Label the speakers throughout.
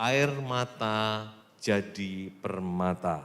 Speaker 1: Air mata jadi permata.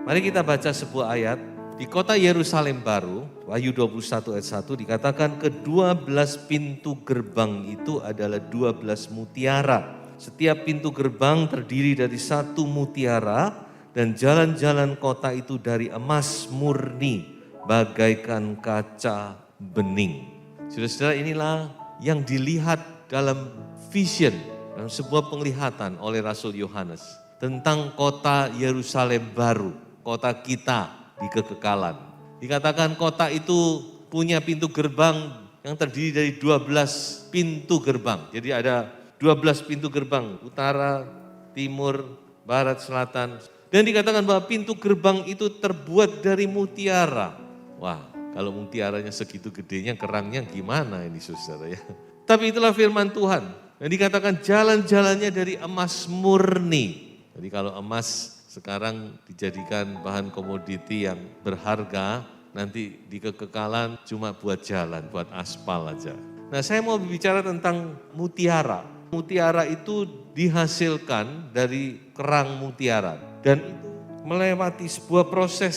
Speaker 1: Mari kita baca sebuah ayat. Di kota Yerusalem baru, Wahyu 21 ayat 1 dikatakan ke-12 pintu gerbang itu adalah 12 mutiara. Setiap pintu gerbang terdiri dari satu mutiara dan jalan-jalan kota itu dari emas murni bagaikan kaca bening. Saudara-saudara, inilah yang dilihat dalam vision, dalam sebuah penglihatan oleh Rasul Yohanes tentang kota Yerusalem baru, kota kita di kekekalan. Dikatakan kota itu punya pintu gerbang yang terdiri dari 12 pintu gerbang. Jadi ada 12 pintu gerbang, utara, timur, barat, selatan. Dan dikatakan bahwa pintu gerbang itu terbuat dari mutiara. Wah, kalau mutiaranya segitu gedenya, kerangnya gimana ini saudara ya. Tapi itulah firman Tuhan. Dan dikatakan jalan-jalannya dari emas murni. Jadi kalau emas sekarang dijadikan bahan komoditi yang berharga, nanti di kekekalan cuma buat jalan, buat aspal aja. Nah, saya mau bicara tentang mutiara. Mutiara itu dihasilkan dari kerang mutiara dan itu melewati sebuah proses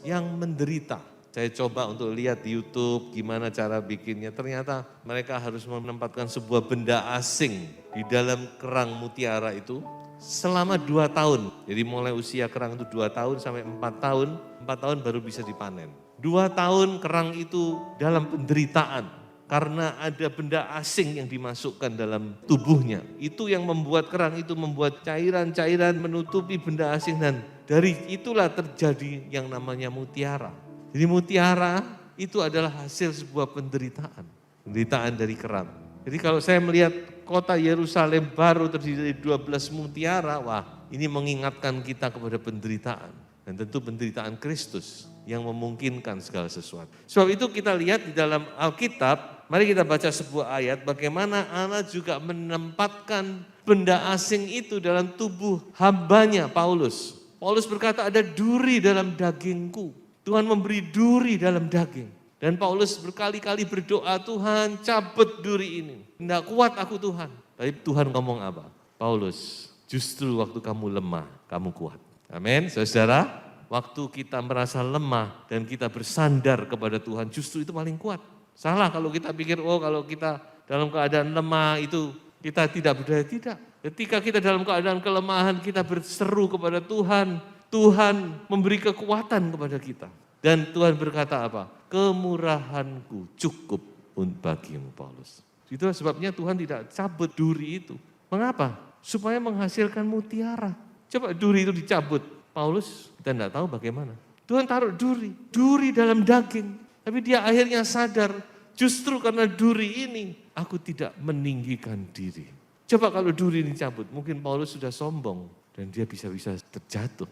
Speaker 1: yang menderita. Saya coba untuk lihat di YouTube gimana cara bikinnya. Ternyata mereka harus menempatkan sebuah benda asing di dalam kerang mutiara itu selama 2 tahun. Jadi mulai usia kerang itu 2 tahun sampai 4 tahun. 4 tahun baru bisa dipanen. 2 tahun kerang itu dalam penderitaan karena ada benda asing yang dimasukkan dalam tubuhnya. Itu yang membuat kerang itu membuat cairan-cairan menutupi benda asing dan dari itulah terjadi yang namanya mutiara. Jadi mutiara itu adalah hasil sebuah penderitaan. Penderitaan dari kerang. Jadi kalau saya melihat kota Yerusalem baru terdiri dari 12 mutiara, wah ini mengingatkan kita kepada penderitaan. Dan tentu penderitaan Kristus yang memungkinkan segala sesuatu. Sebab itu kita lihat di dalam Alkitab, mari kita baca sebuah ayat bagaimana Allah juga menempatkan benda asing itu dalam tubuh hambanya Paulus. Paulus berkata ada duri dalam dagingku. Tuhan memberi duri dalam daging. Dan Paulus berkali-kali berdoa, Tuhan cabut duri ini. Tidak kuat aku Tuhan. Tapi Tuhan ngomong apa? Paulus, justru waktu kamu lemah, kamu kuat. Amin, saudara. Waktu kita merasa lemah dan kita bersandar kepada Tuhan, justru itu paling kuat. Salah kalau kita pikir, oh kalau kita dalam keadaan lemah itu kita tidak berdaya. Tidak. Ketika kita dalam keadaan kelemahan, kita berseru kepada Tuhan. Tuhan memberi kekuatan kepada kita. Dan Tuhan berkata apa? Kemurahanku cukup bagimu Paulus. Itulah sebabnya Tuhan tidak cabut duri itu. Mengapa? Supaya menghasilkan mutiara. Coba duri itu dicabut. Paulus kita tidak tahu bagaimana. Tuhan taruh duri dalam daging. Tapi dia akhirnya sadar, justru karena duri ini aku tidak meninggikan diri. Coba kalau duri ini dicabut, mungkin Paulus sudah sombong. Dan dia bisa-bisa terjatuh.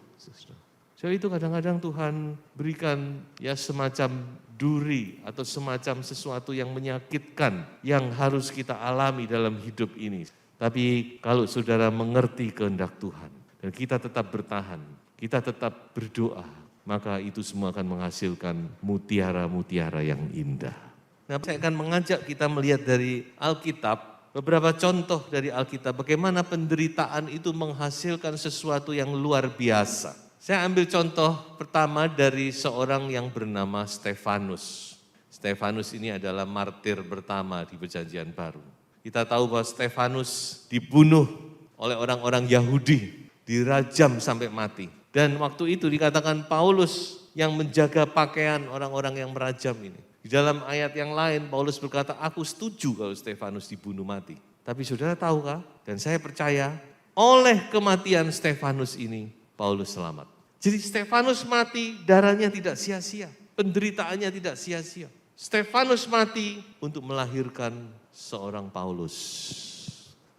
Speaker 1: So itu kadang-kadang Tuhan berikan ya semacam duri atau semacam sesuatu yang menyakitkan yang harus kita alami dalam hidup ini. Tapi kalau saudara mengerti kehendak Tuhan dan kita tetap bertahan, kita tetap berdoa, maka itu semua akan menghasilkan mutiara-mutiara yang indah. Nah, saya akan mengajak kita melihat dari Alkitab, beberapa contoh dari Alkitab, bagaimana penderitaan itu menghasilkan sesuatu yang luar biasa. Saya ambil contoh pertama dari seorang yang bernama Stefanus. Stefanus ini adalah martir pertama di Perjanjian Baru. Kita tahu bahwa Stefanus dibunuh oleh orang-orang Yahudi, dirajam sampai mati. Dan waktu itu dikatakan Paulus yang menjaga pakaian orang-orang yang merajam ini. Di dalam ayat yang lain Paulus berkata, aku setuju kalau Stefanus dibunuh mati. Tapi saudara tahukah, dan saya percaya oleh kematian Stefanus ini Paulus selamat. Jadi Stefanus mati, darahnya tidak sia-sia, penderitaannya tidak sia-sia. Stefanus mati untuk melahirkan seorang Paulus.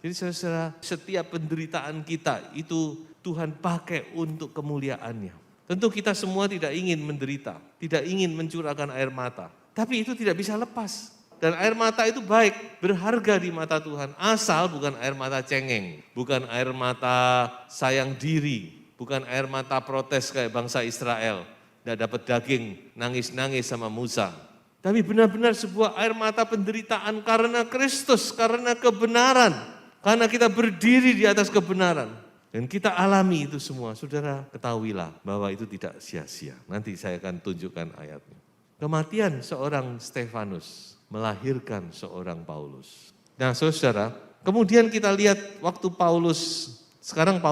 Speaker 1: Jadi saudara, setiap penderitaan kita itu Tuhan pakai untuk kemuliaan-Nya. Tentu kita semua tidak ingin menderita, tidak ingin mencurahkan air mata. Tapi itu tidak bisa lepas. Dan air mata itu baik, berharga di mata Tuhan. Asal bukan air mata cengeng, bukan air mata sayang diri, bukan air mata protes kayak bangsa Israel. Tidak dapat daging, nangis-nangis sama Musa. Tapi benar-benar sebuah air mata penderitaan karena Kristus, karena kebenaran. Karena kita berdiri di atas kebenaran. Dan kita alami itu semua. Saudara, ketahuilah bahwa itu tidak sia-sia. Nanti saya akan tunjukkan ayatnya. Kematian seorang Stefanus melahirkan seorang Paulus. Nah saudara, kemudian kita lihat waktu Paulus sekarang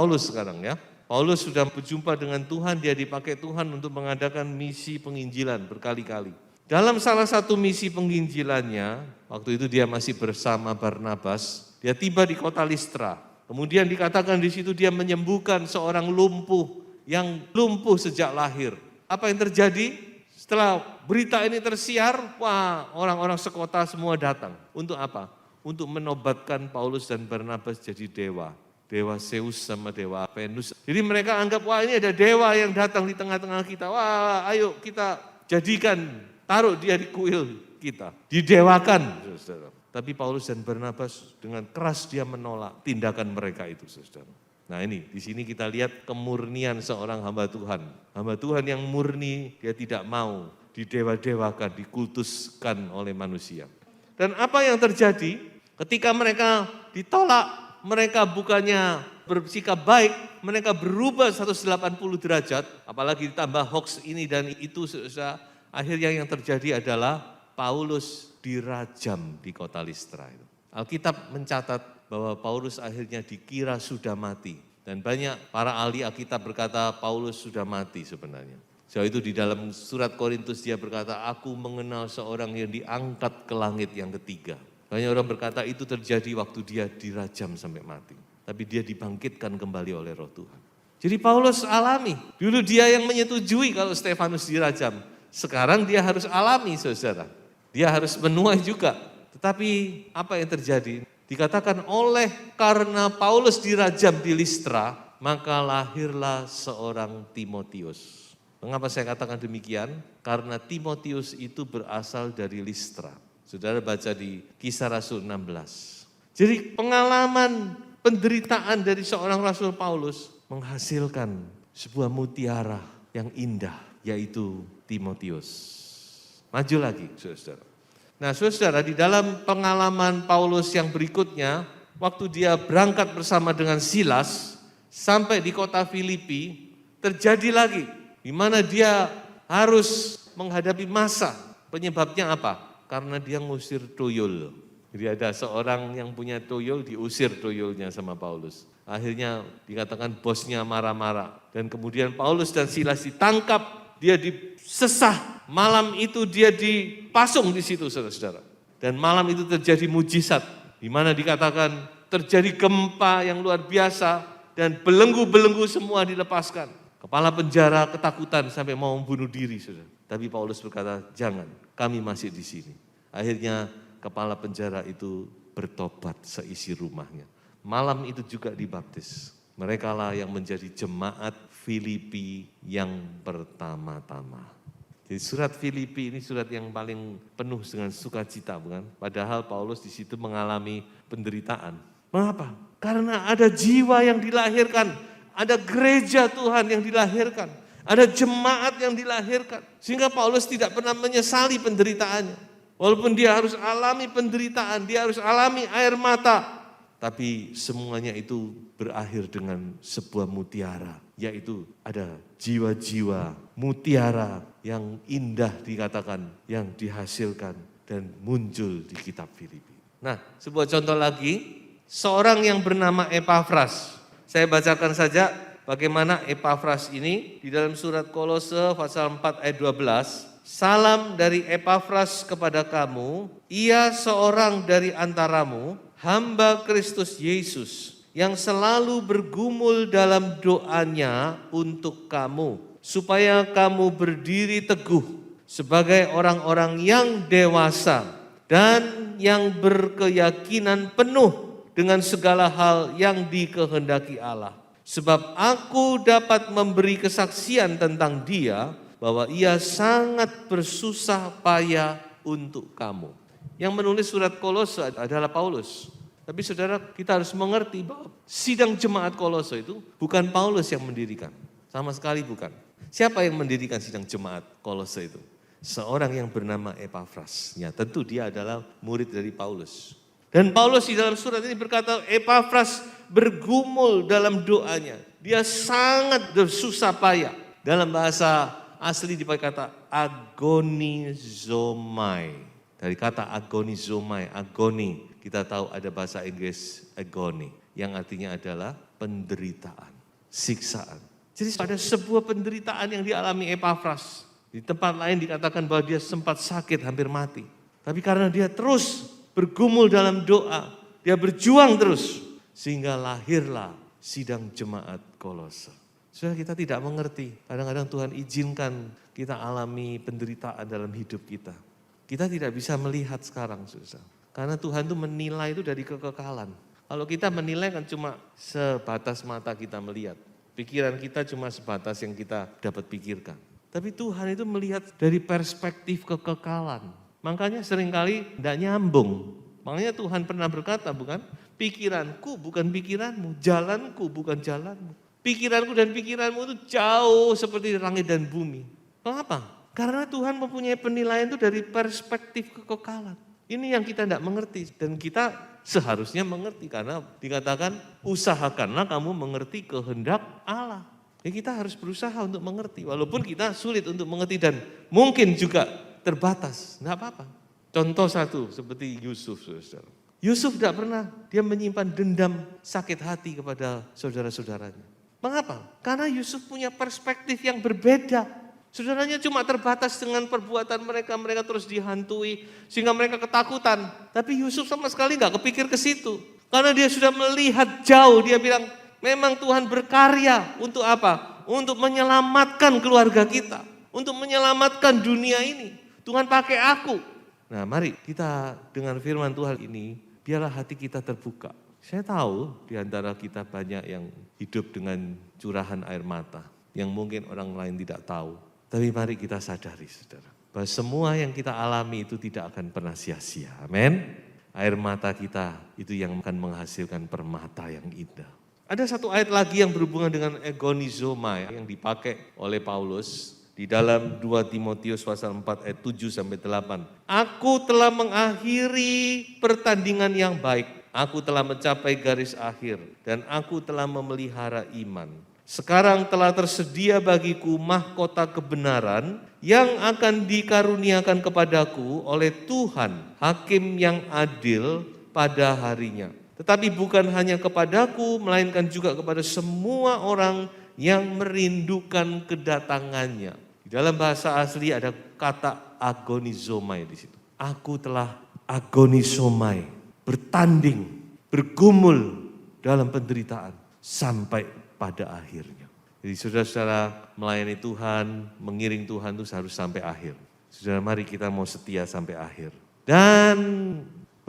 Speaker 1: ya. Paulus sudah berjumpa dengan Tuhan, dia dipakai Tuhan untuk mengadakan misi penginjilan berkali-kali. Dalam salah satu misi penginjilannya, waktu itu dia masih bersama Barnabas, dia tiba di kota Listra. Kemudian dikatakan di situ dia menyembuhkan seorang lumpuh yang lumpuh sejak lahir. Apa yang terjadi? Setelah berita ini tersiar, wah orang-orang sekota semua datang. Untuk apa? Untuk menobatkan Paulus dan Barnabas jadi dewa. Dewa Zeus sama dewa Venus. Jadi mereka anggap, wah ini ada dewa yang datang di tengah-tengah kita. Wah ayo kita jadikan, taruh dia di kuil kita. Didewakan, saudara. Tapi Paulus dan Barnabas dengan keras dia menolak tindakan mereka itu, saudara. Nah ini, di sini kita lihat kemurnian seorang hamba Tuhan. Hamba Tuhan yang murni, dia tidak mau didewa-dewakan, dikultuskan oleh manusia. Dan apa yang terjadi ketika mereka ditolak, mereka bukannya bersikap baik, mereka berubah 180 derajat, apalagi ditambah hoax ini dan itu, saudara. Akhirnya yang terjadi adalah Paulus dirajam di kota Listra. Alkitab mencatat bahwa Paulus akhirnya dikira sudah mati. Dan banyak para ahli Alkitab berkata Paulus sudah mati sebenarnya. Sebab itu di dalam surat Korintus dia berkata, aku mengenal seorang yang diangkat ke langit yang ketiga. Banyak orang berkata itu terjadi waktu dia dirajam sampai mati. Tapi dia dibangkitkan kembali oleh Roh Tuhan. Jadi Paulus alami. Dulu dia yang menyetujui kalau Stefanus dirajam. Sekarang dia harus alami, saudara. Dia harus menuai juga. Tetapi apa yang terjadi? Dikatakan karena Paulus dirajam di Listra, maka lahirlah seorang Timotius. Mengapa saya katakan demikian? Karena Timotius itu berasal dari Listra. Saudara baca di Kisah Rasul 16. Jadi pengalaman penderitaan dari seorang Rasul Paulus menghasilkan sebuah mutiara yang indah, yaitu Timotius. Maju lagi, saudara. Nah, saudara, di dalam pengalaman Paulus yang berikutnya, waktu dia berangkat bersama dengan Silas, sampai di kota Filipi, terjadi lagi, di mana dia harus menghadapi masa. Penyebabnya apa? Karena dia ngusir tuyul. Jadi ada seorang yang punya tuyul, diusir tuyulnya sama Paulus. Akhirnya dikatakan bosnya marah-marah. Dan kemudian Paulus dan Silas ditangkap, dia disesah. Malam itu dia dipasung di situ, saudara-saudara. Dan malam itu terjadi mujizat, di mana dikatakan terjadi gempa yang luar biasa dan belenggu-belenggu semua dilepaskan. Kepala penjara ketakutan sampai mau membunuh diri, saudara. Tapi Paulus berkata, jangan, kami masih di sini. Akhirnya kepala penjara itu bertobat seisi rumahnya. Malam itu juga dibaptis. Mereka lah yang menjadi jemaat Filipi yang pertama-tama. Jadi surat Filipi ini surat yang paling penuh dengan sukacita, bukan? Padahal Paulus di situ mengalami penderitaan. Mengapa? Karena ada jiwa yang dilahirkan, ada gereja Tuhan yang dilahirkan, ada jemaat yang dilahirkan. Sehingga Paulus tidak pernah menyesali penderitaannya. Walaupun dia harus alami penderitaan, dia harus alami air mata. Tapi semuanya itu berakhir dengan sebuah mutiara, yaitu ada jiwa-jiwa mutiara yang indah dikatakan, yang dihasilkan dan muncul di kitab Filipi. Nah, sebuah contoh lagi, seorang yang bernama Epafras. Saya bacakan saja bagaimana Epafras ini di dalam surat Kolose pasal 4 ayat 12. Salam dari Epafras kepada kamu, ia seorang dari antaramu, hamba Kristus Yesus, yang selalu bergumul dalam doanya untuk kamu, supaya kamu berdiri teguh sebagai orang-orang yang dewasa dan yang berkeyakinan penuh dengan segala hal yang dikehendaki Allah. Sebab aku dapat memberi kesaksian tentang Dia bahwa Ia sangat bersusah payah untuk kamu. Yang menulis surat Kolose adalah Paulus. Tapi saudara, kita harus mengerti bahwa sidang jemaat Kolose itu bukan Paulus yang mendirikan. Sama sekali bukan. Siapa yang mendirikan sidang jemaat Kolose itu? Seorang yang bernama Epafras. Ya, tentu dia adalah murid dari Paulus. Dan Paulus di dalam surat ini berkata, Epafras bergumul dalam doanya. Dia sangat bersusah payah. Dalam bahasa asli dipakai kata agonizomai. Dari kata agonizomai, agoni. Kita tahu ada bahasa Inggris agony. Yang artinya adalah penderitaan, siksaan. Jadi ada sebuah penderitaan yang dialami Epafras. Di tempat lain dikatakan bahwa dia sempat sakit, hampir mati. Tapi karena dia terus bergumul dalam doa, dia berjuang terus, sehingga lahirlah sidang jemaat Kolose. Saudara, kita tidak mengerti, kadang-kadang Tuhan izinkan kita alami penderitaan dalam hidup kita. Kita tidak bisa melihat sekarang, saudara. Karena Tuhan itu menilai itu dari kekekalan. Kalau kita menilai kan cuma sebatas mata kita melihat. Pikiran kita cuma sebatas yang kita dapat pikirkan. Tapi Tuhan itu melihat dari perspektif kekekalan. Makanya seringkali tidak nyambung. Makanya Tuhan pernah berkata, bukan? Pikiranku bukan pikiranmu, jalanku bukan jalanmu. Pikiranku dan pikiranmu itu jauh seperti langit dan bumi. Kenapa? Karena Tuhan mempunyai penilaian itu dari perspektif kekekalan. Ini yang kita tidak mengerti dan kita seharusnya mengerti karena dikatakan usahakanlah kamu mengerti kehendak Allah. Ya, kita harus berusaha untuk mengerti walaupun kita sulit untuk mengerti dan mungkin juga terbatas, enggak apa-apa. Contoh satu seperti Yusuf, saudara. Yusuf tidak pernah dia menyimpan dendam sakit hati kepada saudara-saudaranya. Mengapa? Karena Yusuf punya perspektif yang berbeda. Saudaranya cuma terbatas dengan perbuatan mereka terus dihantui sehingga mereka ketakutan. Tapi Yusuf sama sekali enggak kepikir ke situ. Karena dia sudah melihat jauh, dia bilang memang Tuhan berkarya untuk apa? Untuk menyelamatkan keluarga kita, untuk menyelamatkan dunia ini. Tuhan pakai aku. Nah, mari kita dengan firman Tuhan ini, biarlah hati kita terbuka. Saya tahu di antara kita banyak yang hidup dengan curahan air mata, yang mungkin orang lain tidak tahu. Tapi mari kita sadari, saudara, bahwa semua yang kita alami itu tidak akan pernah sia-sia. Amin. Air mata kita itu yang akan menghasilkan permata yang indah. Ada satu ayat lagi yang berhubungan dengan agonizomai yang dipakai oleh Paulus. Di dalam 2 Timotius pasal 4 ayat 7 sampai 8. Aku telah mengakhiri pertandingan yang baik. Aku telah mencapai garis akhir. Dan aku telah memelihara iman. Sekarang telah tersedia bagiku mahkota kebenaran yang akan dikaruniakan kepadaku oleh Tuhan, Hakim yang adil pada harinya. Tetapi bukan hanya kepadaku, melainkan juga kepada semua orang yang merindukan kedatangannya. Di dalam bahasa asli ada kata agonizomai di situ. Aku telah agonizomai, bertanding, bergumul dalam penderitaan sampai pada akhirnya. Jadi saudara-saudara melayani Tuhan, mengiring Tuhan itu harus sampai akhir. Saudara, mari kita mau setia sampai akhir. Dan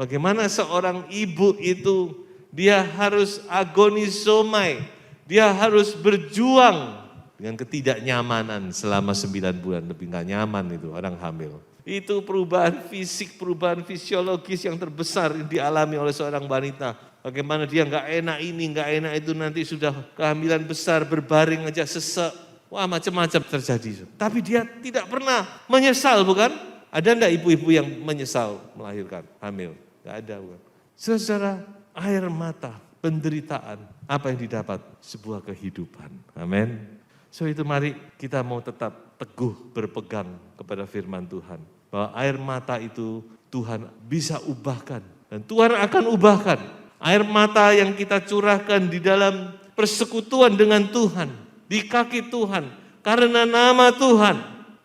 Speaker 1: bagaimana seorang ibu itu dia harus agonizomai, dia harus berjuang dengan ketidaknyamanan selama 9 bulan, lebih gak nyaman itu orang hamil. Itu perubahan fisik, perubahan fisiologis yang terbesar yang dialami oleh seorang wanita. Bagaimana dia gak enak ini, gak enak itu, nanti sudah kehamilan besar, berbaring aja sesek. Wah, macam-macam terjadi. Tapi dia tidak pernah menyesal, bukan? Ada enggak ibu-ibu yang menyesal melahirkan, hamil? Gak ada, bukan? Saudara, air mata, penderitaan, apa yang didapat? Sebuah kehidupan. Amin. So itu mari kita mau tetap teguh berpegang kepada firman Tuhan. Bahwa air mata itu Tuhan bisa ubahkan. Dan Tuhan akan ubahkan. Air mata yang kita curahkan di dalam persekutuan dengan Tuhan. Di kaki Tuhan. Karena nama Tuhan.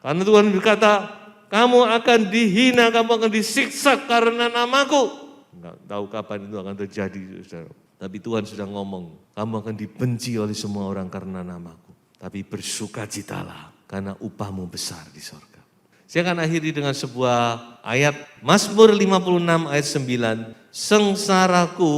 Speaker 1: Karena Tuhan berkata, kamu akan dihina, kamu akan disiksa karena namaku. Enggak tahu kapan itu akan terjadi, saudara. Tapi Tuhan sudah ngomong, kamu akan dibenci oleh semua orang karena namaku. Tapi bersukacitalah karena upahmu besar di sorga. Saya akan akhiri dengan sebuah ayat Mazmur 56 ayat 9. Sengsaraku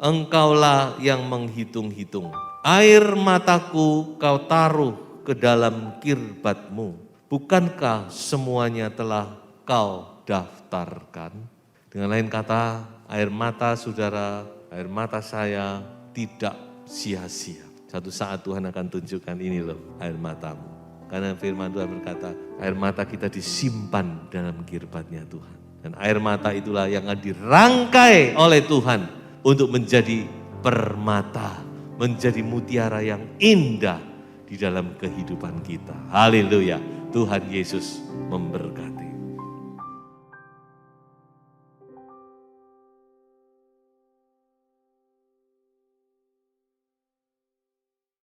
Speaker 1: Engkaulah yang menghitung-hitung. Air mataku kau taruh ke dalam kirbatmu. Bukankah semuanya telah kau daftarkan? Dengan lain kata, air mata saudara, air mata saya tidak sia-sia. Satu saat Tuhan akan tunjukkan ini loh air matamu. Karena firman Tuhan berkata, air mata kita disimpan dalam kirbatnya Tuhan. Dan air mata itulah yang akan dirangkai oleh Tuhan untuk menjadi permata, menjadi mutiara yang indah di dalam kehidupan kita. Haleluya, Tuhan Yesus memberkati.